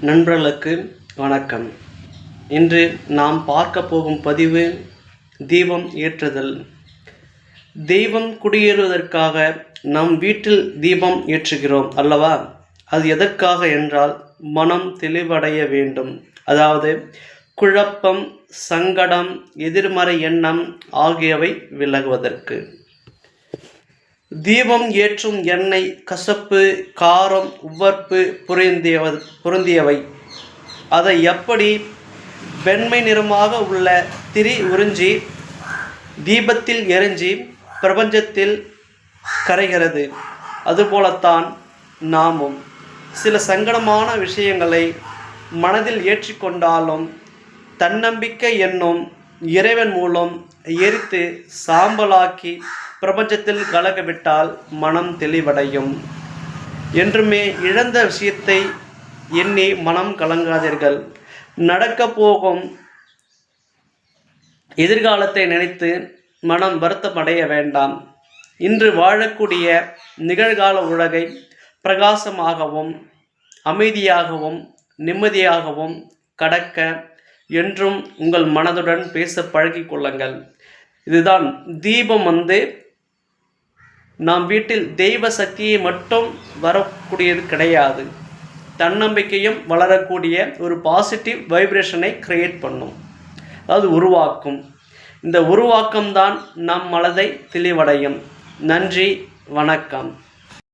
நண்பர்களுக்கு வணக்கம். இன்று நாம் பார்க்க போகும் பதிவு தீபம் ஏற்றுதல். தெய்வம் குடியேறுவதற்காக நம் வீட்டில் தீபம் ஏற்றுகிறோம் அல்லவா? அது எதற்காக என்றால் மனம் தெளிவடைய வேண்டும். அதாவது குழப்பம், சங்கடம், எதிர்மறை எண்ணம் ஆகியவை விலகுவதற்கு. தீபம் ஏற்றும் எண்ணெய் கசப்பு, காரம், உவர்ப்பு பொருந்தியவை. அதை எப்படி வெண்மை நிறமாக உள்ள திரி உறிஞ்சி தீபத்தில் எரிஞ்சி பிரபஞ்சத்தில் கரைகிறது. அதுபோலத்தான் நாமும் சில சங்கடமான விஷயங்களை மனதில் ஏற்றிக்கொண்டாலும் தன்னம்பிக்கை என்னும் இறைவன் மூலம் எரித்து சாம்பலாக்கி பிரபஞ்சத்தில் கலக்கவிட்டால் மனம் தெளிவடையும். என்றுமே இழந்த விஷயத்தை எண்ணி மனம் கலங்காதீர்கள். நடக்கப் போகும் எதிர்காலத்தை நினைத்து மனம் வருத்தமடைய வேண்டாம். இன்று வாழக்கூடிய நிகழ்கால உலகை பிரகாசமாகவும் அமைதியாகவும் நிம்மதியாகவும் கடக்க என்றும் உங்கள் மனதுடன் பேச பழகிக் கொள்ளுங்கள். இதுதான் தீபம் நாம் வீட்டில் தெய்வ சக்தியை மட்டும் வரக்கூடியது கிடையாது. தன்னம்பிக்கையும் வளரக்கூடிய ஒரு பாசிட்டிவ் வைப்ரேஷனை கிரியேட் பண்ணும், அதாவது உருவாக்கும். இந்த உருவாக்கம்தான் நம் மனதை தெளிவடையும். நன்றி, வணக்கம்.